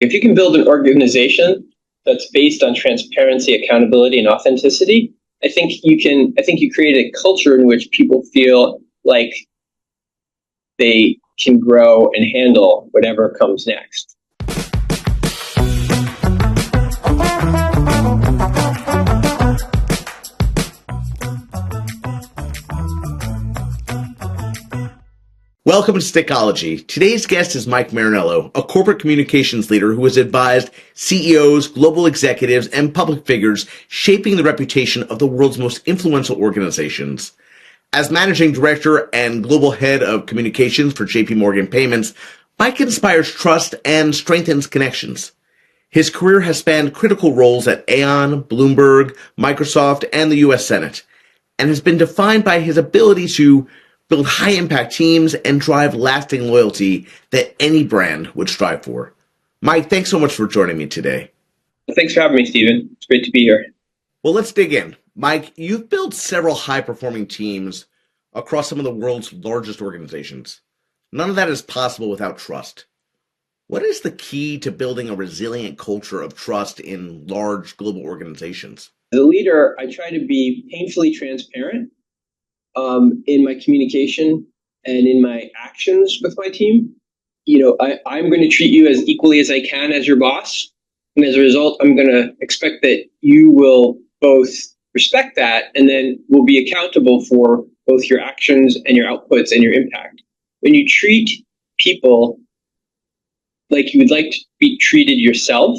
If you can build an organization that's based on transparency, accountability, and authenticity, I think you create a culture in which people feel like they can grow and handle whatever comes next. Welcome to Stickology. Today's guest is Mike Marinello, a corporate communications leader who has advised CEOs, global executives, and public figures shaping the reputation of the world's most influential organizations. As managing director and global head of communications for JP Morgan Payments, Mike inspires trust and strengthens connections. His career has spanned critical roles at Aon, Bloomberg, Microsoft, and the U.S. Senate, and has been defined by his ability to build high-impact teams and drive lasting loyalty that any brand would strive for. Mike, thanks so much for joining me today. Thanks for having me, Stephen. It's great to be here. Well, let's dig in. Mike, you've built several high-performing teams across some of the world's largest organizations. None of that is possible without trust. What is the key to building a resilient culture of trust in large global organizations? As a leader, I try to be painfully transparent in my communication and in my actions with my team. I'm going to treat you as equally as I can as your boss. And as a result, I'm going to expect that you will both respect that and then will be accountable for both your actions and your outputs and your impact. When you treat people like you would like to be treated yourself,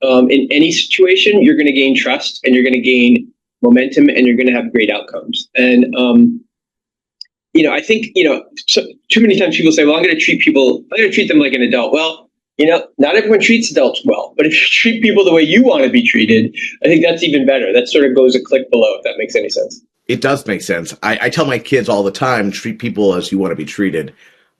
in any situation, you're going to gain trust and you're going to gain momentum and you're going to have great outcomes. And, I think, too many times people say, well, I'm going to treat them like an adult. Well, not everyone treats adults well, but if you treat people the way you want to be treated, I think that's even better. That sort of goes a click below, if that makes any sense. It does make sense. I tell my kids all the time, treat people as you want to be treated.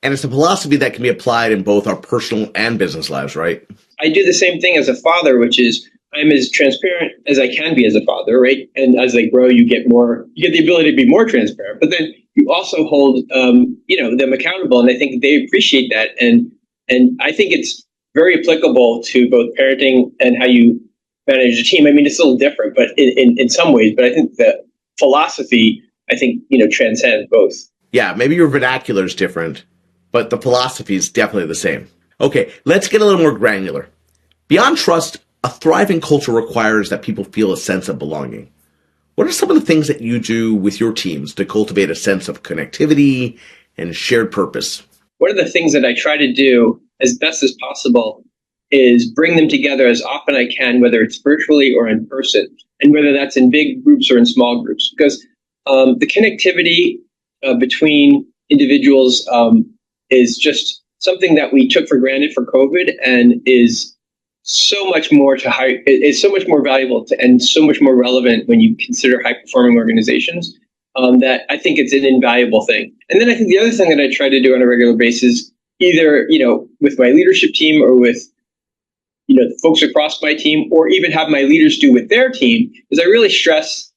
And it's a philosophy that can be applied in both our personal and business lives, right? I do the same thing as a father, which is I'm as transparent as I can be as a father, right? And as they grow, you get the ability to be more transparent, but then you also hold, them accountable. And I think they appreciate that. And I think it's very applicable to both parenting and how you manage a team. I mean, it's a little different, but in some ways, but I think the philosophy, transcends both. Yeah, maybe your vernacular is different, but the philosophy is definitely the same. Okay, let's get a little more granular. Beyond trust, a thriving culture requires that people feel a sense of belonging. What are some of the things that you do with your teams to cultivate a sense of connectivity and shared purpose? One of the things that I try to do as best as possible is bring them together as often I can, whether it's virtually or in person, and whether that's in big groups or in small groups, because the connectivity between individuals is just something that we took for granted for COVID and is so much more valuable and so much more relevant when you consider high performing organizations, that I think it's an invaluable thing. And then I think the other thing that I try to do on a regular basis, either, with my leadership team or with, the folks across my team, or even have my leaders do with their team, is I really stress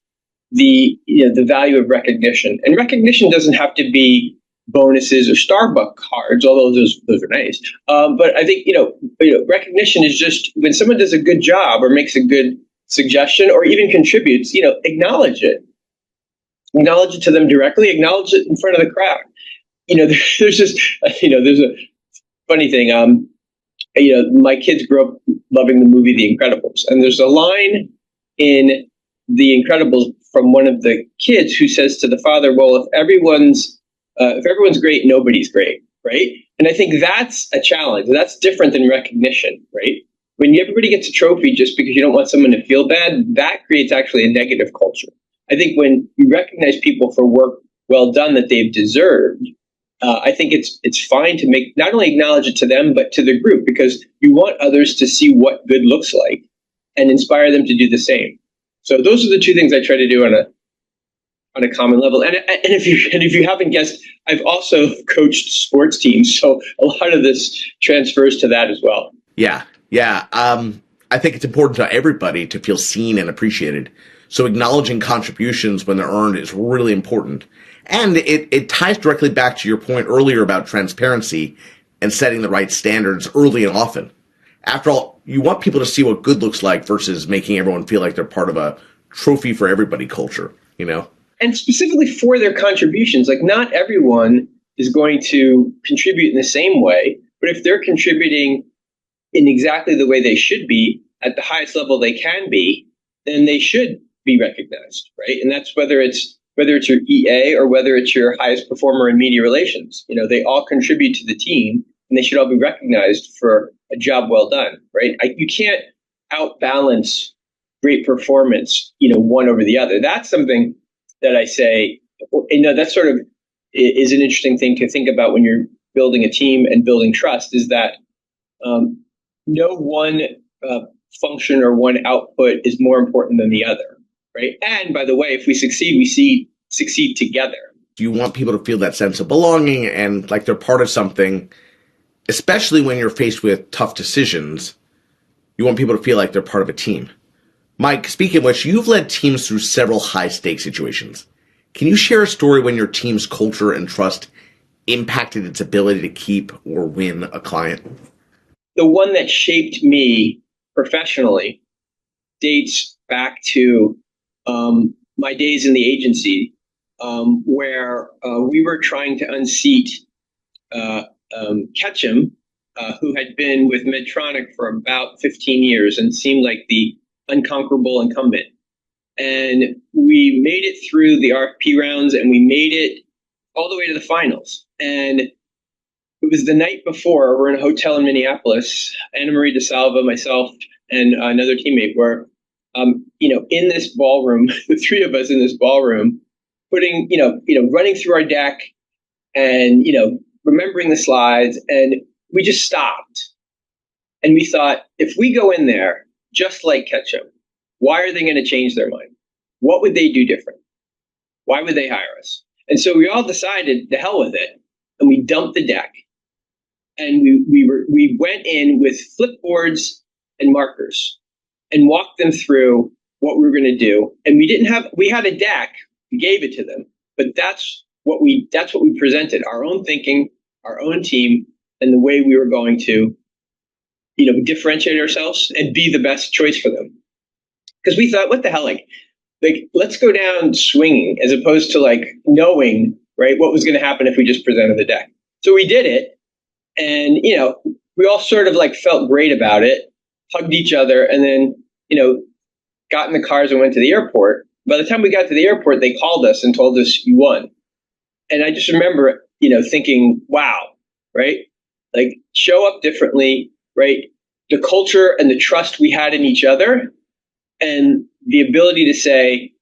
the value of recognition. And recognition doesn't have to be bonuses or Starbucks cards, although those are nice. But I think, recognition is just when someone does a good job or makes a good suggestion or even contributes, acknowledge it. Acknowledge it to them directly, acknowledge it in front of the crowd. There's a funny thing. My kids grew up loving the movie The Incredibles. And there's a line in The Incredibles from one of the kids who says to the father, well, if everyone's great, nobody's great, right? And I think that's a challenge. That's different than recognition, right? When everybody gets a trophy just because you don't want someone to feel bad, that creates actually a negative culture. I think when you recognize people for work well done that they've deserved, I think it's fine to not only acknowledge it to them, but to the group, because you want others to see what good looks like and inspire them to do the same. So those are the two things I try to do on a common level. And if you haven't guessed, I've also coached sports teams, so a lot of this transfers to that as well. Yeah. I think it's important to everybody to feel seen and appreciated. So acknowledging contributions when they're earned is really important. And it ties directly back to your point earlier about transparency and setting the right standards early and often. After all, you want people to see what good looks like versus making everyone feel like they're part of a trophy for everybody culture, you know? And specifically for their contributions, like not everyone is going to contribute in the same way, but if they're contributing in exactly the way they should be at the highest level they can be, then they should be recognized, right? And that's whether it's your EA or whether it's your highest performer in media relations. You know, they all contribute to the team, and they should all be recognized for a job well done, right? You can't outbalance great performance, one over the other. That's something that I say, that sort of is an interesting thing to think about when you're building a team and building trust, is that no one function or one output is more important than the other, right? And by the way, if we succeed, we succeed together. You want people to feel that sense of belonging and like they're part of something, especially when you're faced with tough decisions. You want people to feel like they're part of a team. Mike, speaking of which, you've led teams through several high-stakes situations. Can you share a story when your team's culture and trust impacted its ability to keep or win a client? The one that shaped me professionally dates back to my days in the agency, where we were trying to unseat Ketchum, who had been with Medtronic for about 15 years and seemed like the unconquerable incumbent. And we made it through the RFP rounds, and we made it all the way to the finals. And it was the night before. We're in a hotel in Minneapolis. Anna Marie DeSalva, myself, and another teammate were, in this ballroom, the three of us in this ballroom, putting, running through our deck and, remembering the slides. And we just stopped. And we thought, if we go in there just like Ketchum, why are they going to change their mind? What would they do different? Why would they hire us? And so we all decided, the hell with it, and we dumped the deck. And we went in with flipboards and markers and walked them through what we were going to do. And we had a deck, we gave it to them, but that's what we presented, our own thinking, our own team, and the way we were going to, differentiate ourselves and be the best choice for them. Because we thought, what the hell, like let's go down swinging as opposed to like knowing, right, what was going to happen if we just presented the deck. So we did it, and we all sort of like felt great about it, hugged each other, and then got in the cars and went to the airport. By the time we got to the airport, they called us and told us, you won. And I just remember thinking, wow, right, like show up differently, right? The culture and the trust we had in each other, and the ability to say,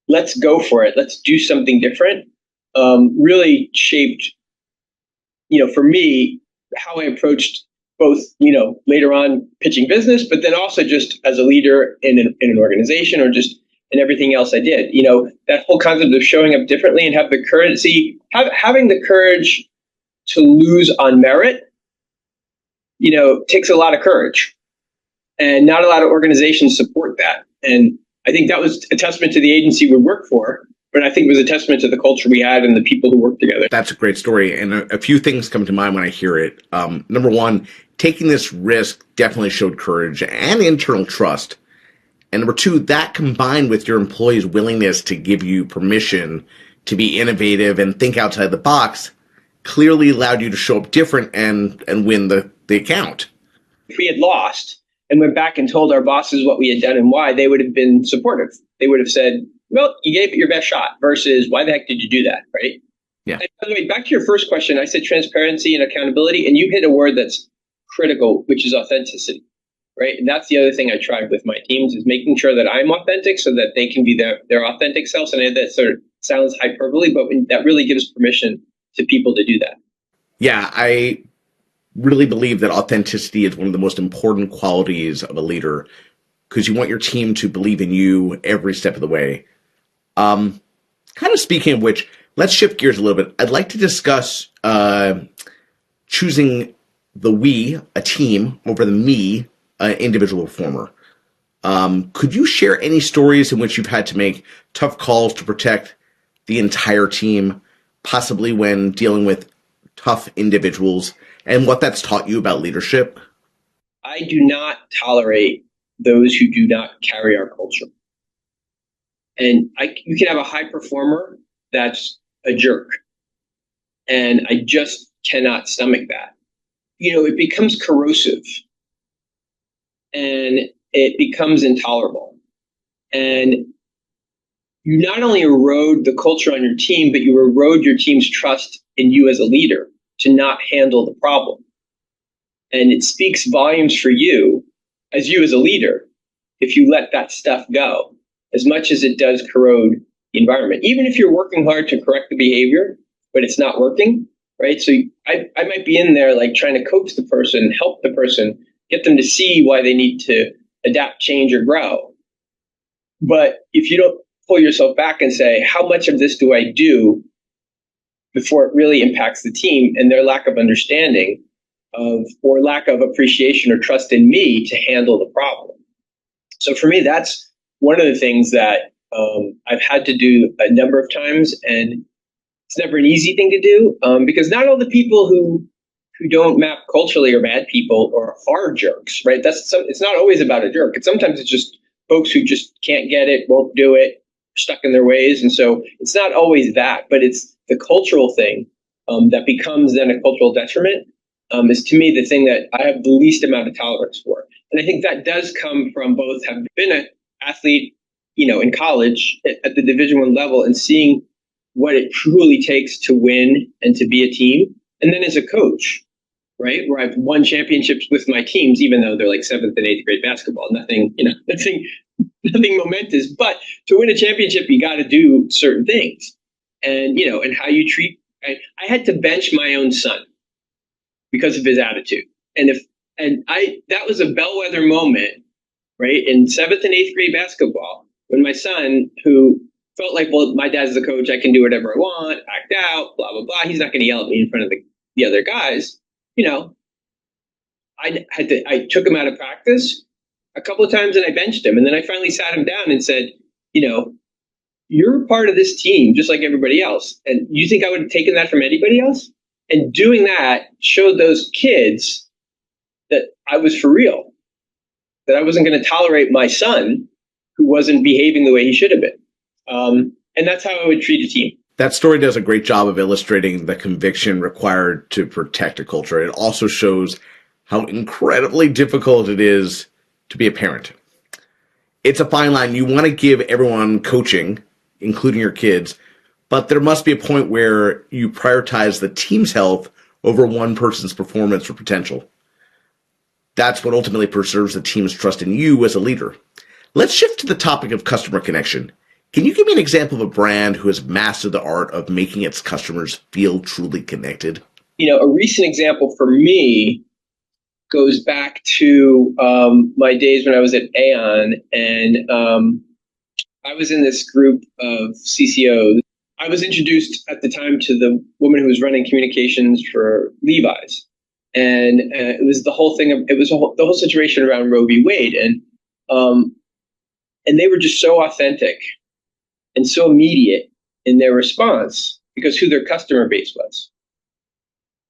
let's go for it, let's do something different, really shaped, for me, how I approached both, later on pitching business, but then also just as a leader in an organization, or just in everything else I did. That whole concept of showing up differently and have the courage, having the courage to lose on merit, takes a lot of courage, and not a lot of organizations support that. And I think that was a testament to the agency we work for, but I think it was a testament to the culture we had and the people who worked together. That's a great story. And a few things come to mind when I hear it. Number one, taking this risk definitely showed courage and internal trust. And number two, that combined with your employees' willingness to give you permission to be innovative and think outside the box clearly allowed you to show up different and win the account. If we had lost and went back and told our bosses what we had done and why, they would have been supportive. They would have said, well, you gave it your best shot, versus why the heck did you do that, right? Yeah. And by the way, back to your first question, I said transparency and accountability, and you hit a word that's critical, which is authenticity, right? And that's the other thing I tried with my teams, is making sure that I'm authentic so that they can be their authentic selves. And I know that sort of sounds hyperbole, but that really gives permission to people to do that. Yeah, I really believe that authenticity is one of the most important qualities of a leader, because you want your team to believe in you every step of the way. Kind of speaking of which, let's shift gears a little bit. I'd like to discuss choosing the we, a team, over the me, an individual performer. Could you share any stories in which you've had to make tough calls to protect the entire team, possibly when dealing with tough individuals, and what that's taught you about leadership? I do not tolerate those who do not carry our culture. And you can have a high performer that's a jerk. And I just cannot stomach that. It becomes corrosive and it becomes intolerable. And you not only erode the culture on your team, but you erode your team's trust in you as a leader to not handle the problem. And it speaks volumes for you as a leader if you let that stuff go, as much as it does corrode the environment. Even if you're working hard to correct the behavior, but it's not working, right? So I might be in there like trying to coach the person, help the person, get them to see why they need to adapt, change, or grow. But if you don't pull yourself back and say, how much of this do I do before it really impacts the team and their lack of understanding or lack of appreciation or trust in me to handle the problem. So for me, that's one of the things that I've had to do a number of times, and it's never an easy thing to do because not all the people who don't map culturally are bad people or are jerks, right? It's not always about a jerk. Sometimes it's just folks who just can't get it, won't do it, stuck in their ways. And so it's not always that, but it's the cultural thing that becomes then a cultural detriment is to me the thing that I have the least amount of tolerance for. And I think that does come from both having been an athlete, in college at the Division I level and seeing what it truly takes to win and to be a team. And then as a coach, right, where I've won championships with my teams, even though they're like 7th and 8th grade basketball, nothing momentous. But to win a championship, you got to do certain things. And, and how you treat, I had to bench my own son because of his attitude. That was a bellwether moment, right, in 7th and 8th grade basketball, when my son, who felt like, well, my dad's the coach, I can do whatever I want, act out, blah, blah, blah. He's not going to yell at me in front of the other guys. I took him out of practice a couple of times and I benched him. And then I finally sat him down and said, you're part of this team just like everybody else. And you think I would have taken that from anybody else? And doing that showed those kids that I was for real, that I wasn't going to tolerate my son who wasn't behaving the way he should have been. And that's how I would treat a team. That story does a great job of illustrating the conviction required to protect a culture. It also shows how incredibly difficult it is to be a parent. It's a fine line. You want to give everyone coaching, including your kids, but there must be a point where you prioritize the team's health over one person's performance or potential. That's what ultimately preserves the team's trust in you as a leader. Let's shift to the topic of customer connection. Can you give me an example of a brand who has mastered the art of making its customers feel truly connected? A recent example for me goes back to my days when I was at Aon, and I was in this group of CCOs. I was introduced at the time to the woman who was running communications for Levi's, and it was the whole thing. It was the whole situation around Roe v. Wade, and they were just so authentic and so immediate in their response because who their customer base was.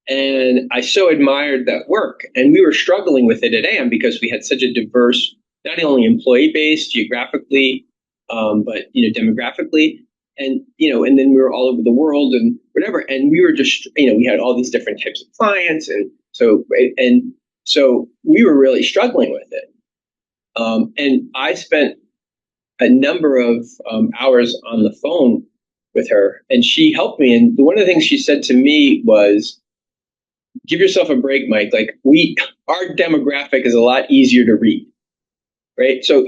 And I so admired that work. And we were struggling with it at Aon because we had such a diverse, not only employee base geographically, but demographically, and and then we were all over the world and whatever. And we were just, we had all these different types of clients, and so we were really struggling with it. And I spent a number of hours on the phone with her, and she helped me. And one of the things she said to me was, give yourself a break, Mike. Like our demographic is a lot easier to read, right? So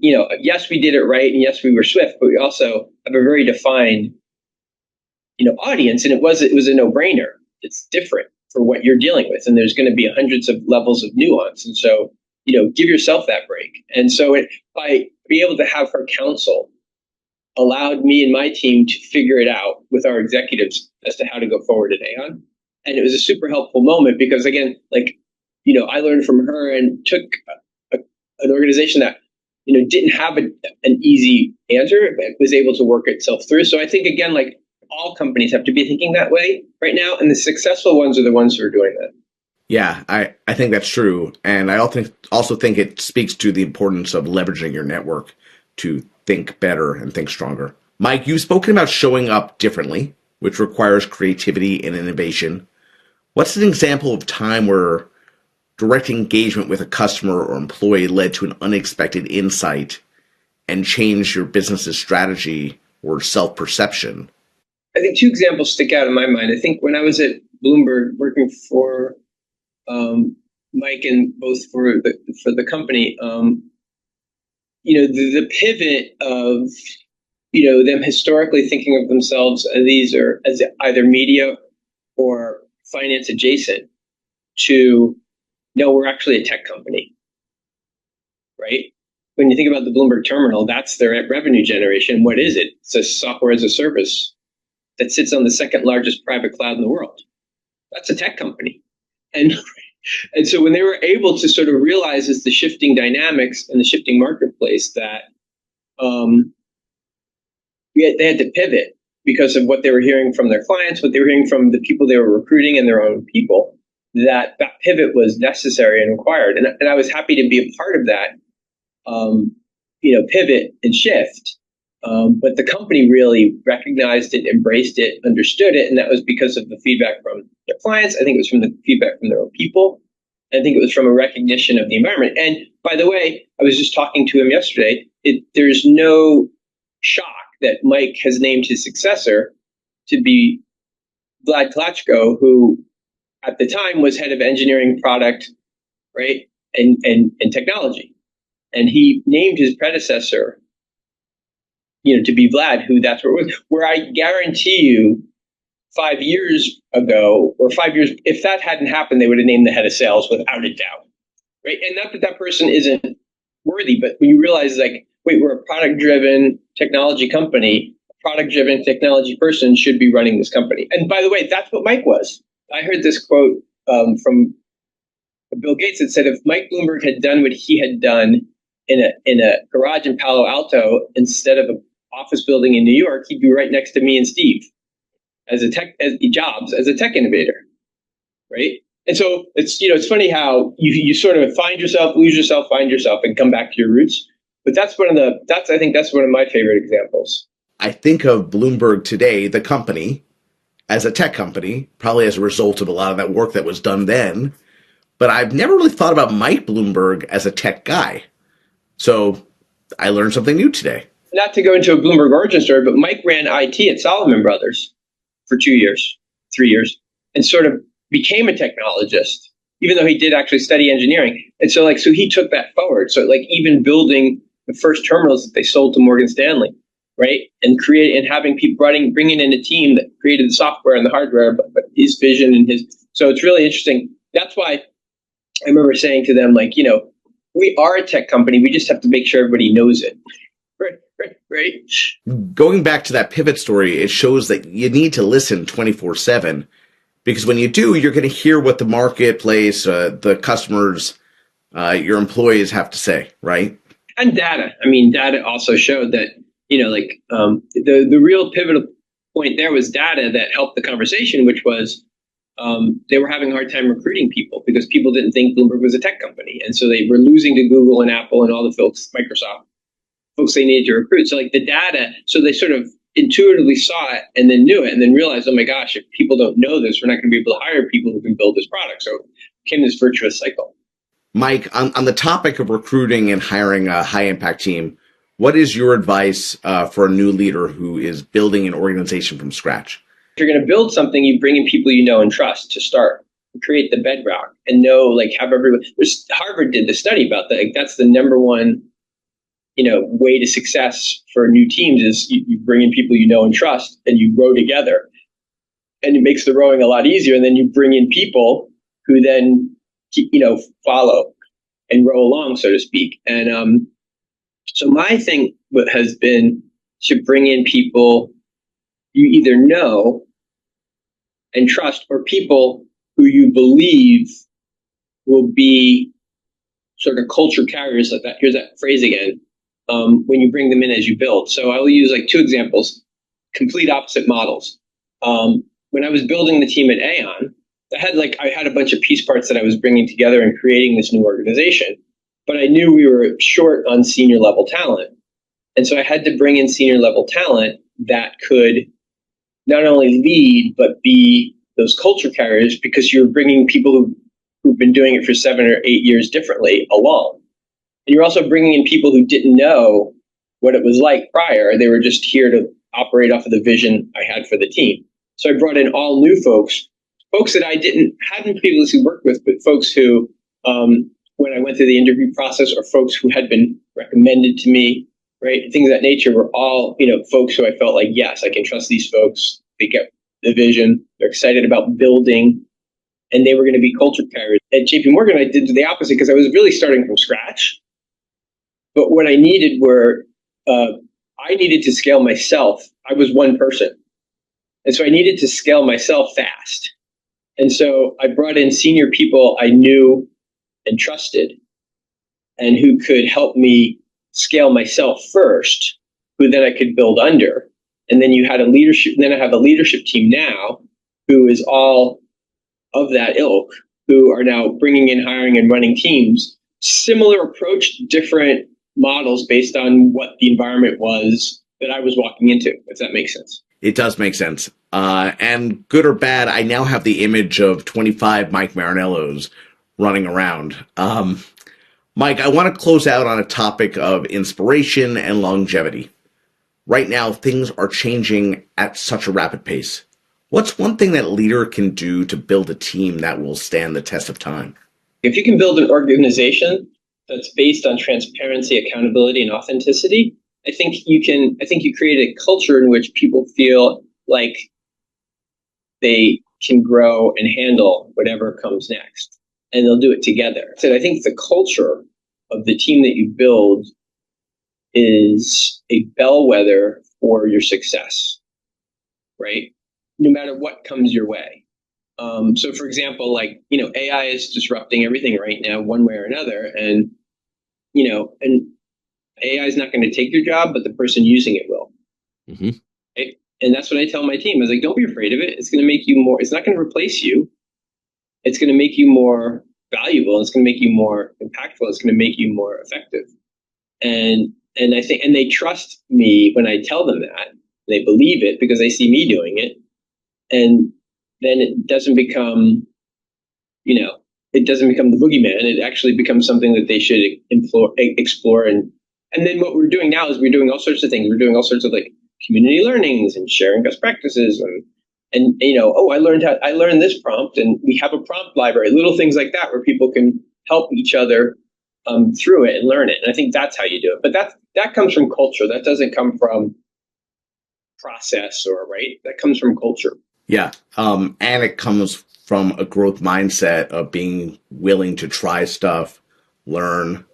yes, we did it right, and yes, we were swift, but we also have a very defined, audience, and it was a no-brainer. It's different for what you're dealing with, and there's going to be hundreds of levels of nuance, and so give yourself that break. And so by being able to have her counsel allowed me and my team to figure it out with our executives as to how to go forward at Aon. And it was a super helpful moment because, again, I learned from her and took an organization that, didn't have an easy answer, but was able to work itself through. So I think, again, all companies have to be thinking that way right now. And the successful ones are the ones who are doing that. Yeah, I think that's true. And I also think it speaks to the importance of leveraging your network to think better and think stronger. Mike, you've spoken about showing up differently, which requires creativity and innovation. What's an example of time where direct engagement with a customer or employee led to an unexpected insight and changed your business's strategy or self-perception? I think two examples stick out in my mind. I think when I was at Bloomberg working for Mike and both for the company, the pivot of them historically thinking of themselves as either media or finance adjacent to no, we're actually a tech company, right? When you think about the Bloomberg terminal, that's their revenue generation. What is it? It's a software as a service that sits on the second largest private cloud in the world. That's a tech company. And and so when they were able to sort of realize as the shifting dynamics and the shifting marketplace that they had to pivot because of what they were hearing from their clients, what they were hearing from the people they were recruiting and their own people, that pivot was necessary and required. And I was happy to be a part of that, pivot and shift. But the company really recognized it, embraced it, understood it. And that was because of the feedback from their clients. I think it was from the feedback from their own people. I think it was from a recognition of the environment. And by the way, I was just talking to him yesterday. There's no shock that Mike has named his successor to be Vlad Klitschko, who at the time was head of engineering product, right, and technology. And he named his predecessor, to be Vlad, who that's where it was. Where I guarantee you 5 years ago, or 5 years, if that hadn't happened, they would have named the head of sales without a doubt, right? And not that that person isn't worthy, but when you realize, like, wait, we're a product-driven technology company, a product-driven technology person should be running this company. And by the way, that's what Mike was. I heard this quote from Bill Gates that said, if Mike Bloomberg had done what he had done in a garage in Palo Alto instead of an office building in New York, he'd be right next to me and Steve as a tech innovator, right? And so it's funny how you sort of find yourself, lose yourself, find yourself, and come back to your roots. But I think that's one of my favorite examples. I think of Bloomberg today, the company, as a tech company, probably as a result of a lot of that work that was done then. But I've never really thought about Mike Bloomberg as a tech guy. So I learned something new today. Not to go into a Bloomberg origin story, but Mike ran IT at Solomon Brothers for 3 years, and sort of became a technologist, even though he did actually study engineering. And so he took that forward. So even building the first terminals that they sold to Morgan Stanley, right? And having people bringing in a team that created the software and the hardware, but his vision and so it's really interesting. That's why I remember saying to them, we are a tech company. We just have to make sure everybody knows it. Right. Going back to that pivot story, it shows that you need to listen 24/7, because when you do, you're going to hear what the marketplace, the customers, your employees have to say, right? And data. I mean, data also showed that, the real pivotal point there was data that helped the conversation, which was they were having a hard time recruiting people because people didn't think Bloomberg was a tech company. And so they were losing to Google and Apple and all the folks, Microsoft, folks they needed to recruit. So the data, so they sort of intuitively saw it and then knew it and then realized, oh my gosh, if people don't know this, we're not going to be able to hire people who can build this product. So it became this virtuous cycle. Mike, on the topic of recruiting and hiring a high impact team, what is your advice for a new leader who is building an organization from scratch? If you're going to build something, you bring in people you know and trust to start, create the bedrock, and have everyone. Harvard did the study about that. That's the number one, way to success for new teams is you bring in people you know and trust, and you row together, and it makes the rowing a lot easier. And then you bring in people who then follow and row along, so to speak. And so my thing has been to bring in people you either know and trust, or people who you believe will be sort of culture carriers like that. Here's that phrase again. When you bring them in as you build. So I will use two examples, complete opposite models. When I was building the team at Aon, I had a bunch of piece parts that I was bringing together and creating this new organization, but I knew we were short on senior level talent. And so I had to bring in senior level talent that could not only lead, but be those culture carriers, because you're bringing people who've been doing it for 7 or 8 years differently along. And you're also bringing in people who didn't know what it was like prior. They were just here to operate off of the vision I had for the team. So I brought in all new folks that I hadn't previously worked with, but folks who, when I went through the interview process, or folks who had been recommended to me, right? Things of that nature were all, folks who I felt like, yes, I can trust these folks. They get the vision. They're excited about building, and they were going to be culture carriers. At JP Morgan, I did the opposite because I was really starting from scratch. But what I needed I needed to scale myself. I was one person. And so I needed to scale myself fast. And so I brought in senior people I knew and trusted, and who could help me scale myself first, who then I could build under. And then I have a leadership team now who is all of that ilk, who are now bringing in, hiring, and running teams. Similar approach, different models based on what the environment was that I was walking into, if that makes sense. It does make sense. And good or bad, I now have the image of 25 Mike Marinellos running around. Mike, I want to close out on a topic of inspiration and longevity. Right now, things are changing at such a rapid pace. What's one thing that a leader can do to build a team that will stand the test of time? If you can build an organization that's based on transparency, accountability, and authenticity, I think you create a culture in which people feel like they can grow and handle whatever comes next, and they'll do it together. So I think the culture of the team that you build is a bellwether for your success, right? No matter what comes your way. So for example, AI is disrupting everything right now, one way or another. And AI is not going to take your job, but the person using it will. Mm-hmm. Right? And that's what I tell my team. I was like, don't be afraid of it. It's going to make you more, it's not going to replace you. It's going to make you more valuable. It's going to make you more impactful. It's going to make you more effective. And I think, and they trust me when I tell them that. They believe it because they see me doing it. And then it doesn't become, it doesn't become the boogeyman. It actually becomes something that they should explore. And then what we're doing now is we're doing all sorts of things. We're doing all sorts of community learnings and sharing best practices. And I learned this prompt, and we have a prompt library, little things like that where people can help each other through it and learn it. And I think that's how you do it. But that comes from culture. That doesn't come from process right? That comes from culture. Yeah. And it comes from a growth mindset of being willing to try stuff, learn,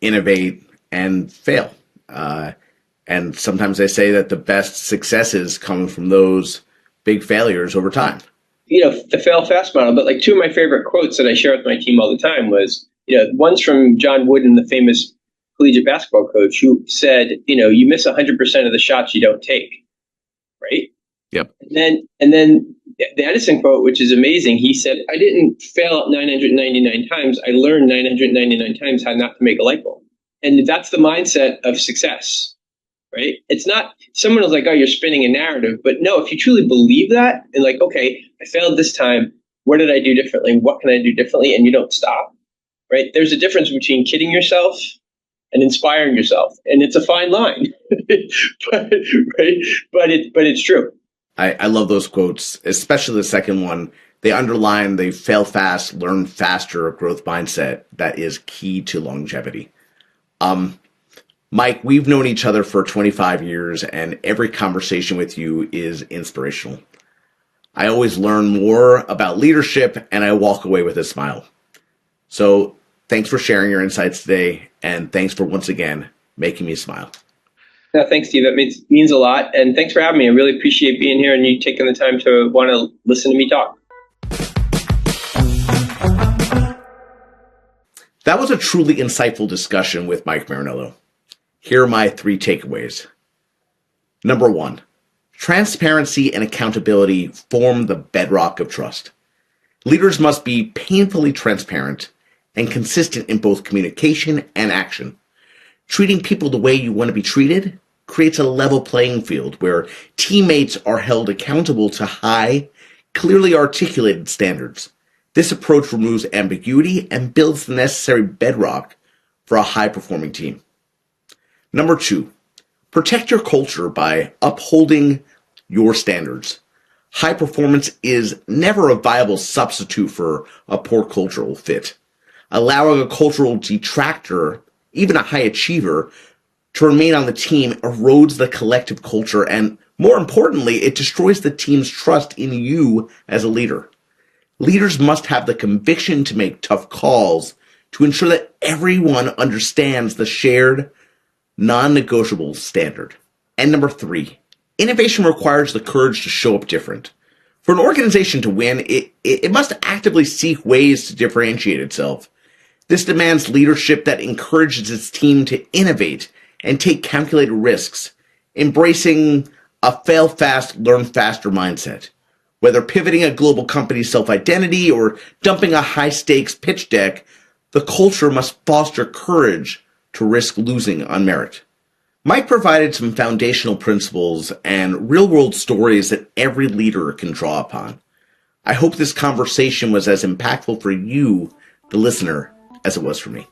innovate, and fail. And sometimes they say that the best successes come from those big failures over time. The fail fast model. But two of my favorite quotes that I share with my team all the time was, one's from John Wooden, the famous collegiate basketball coach, who said, you miss 100% of the shots you don't take, right? Yep. And then the Edison quote, which is amazing, he said, I didn't fail 999 times. I learned 999 times how not to make a light bulb. And that's the mindset of success, right? It's not, someone is like, oh, you're spinning a narrative. But no, if you truly believe that and okay, I failed this time. What did I do differently? What can I do differently? And you don't stop, right? There's a difference between kidding yourself and inspiring yourself. And it's a fine line, but it's true. I love those quotes, especially the second one. They underline the fail fast, learn faster growth mindset that is key to longevity. Mike, we've known each other for 25 years, and every conversation with you is inspirational. I always learn more about leadership, and I walk away with a smile. So thanks for sharing your insights today, and thanks for once again making me smile. No, thanks, Steve. That means a lot. And thanks for having me. I really appreciate being here and you taking the time to want to listen to me talk. That was a truly insightful discussion with Mike Marinello. Here are my 3 takeaways. Number 1, transparency and accountability form the bedrock of trust. Leaders must be painfully transparent and consistent in both communication and action. Treating people the way you want to be treated creates a level playing field where teammates are held accountable to high, clearly articulated standards. This approach removes ambiguity and builds the necessary bedrock for a high-performing team. Number 2, protect your culture by upholding your standards. High performance is never a viable substitute for a poor cultural fit. Allowing a cultural detractor, even a high achiever, to remain on the team erodes the collective culture, and more importantly, it destroys the team's trust in you as a leader. Leaders must have the conviction to make tough calls to ensure that everyone understands the shared, non-negotiable standard. And number 3, innovation requires the courage to show up different. For an organization to win, it must actively seek ways to differentiate itself. This demands leadership that encourages its team to innovate and take calculated risks, embracing a fail fast, learn faster mindset. Whether pivoting a global company's self-identity or dumping a high-stakes pitch deck, the culture must foster courage to risk losing on merit. Mike provided some foundational principles and real-world stories that every leader can draw upon. I hope this conversation was as impactful for you, the listener, as it was for me.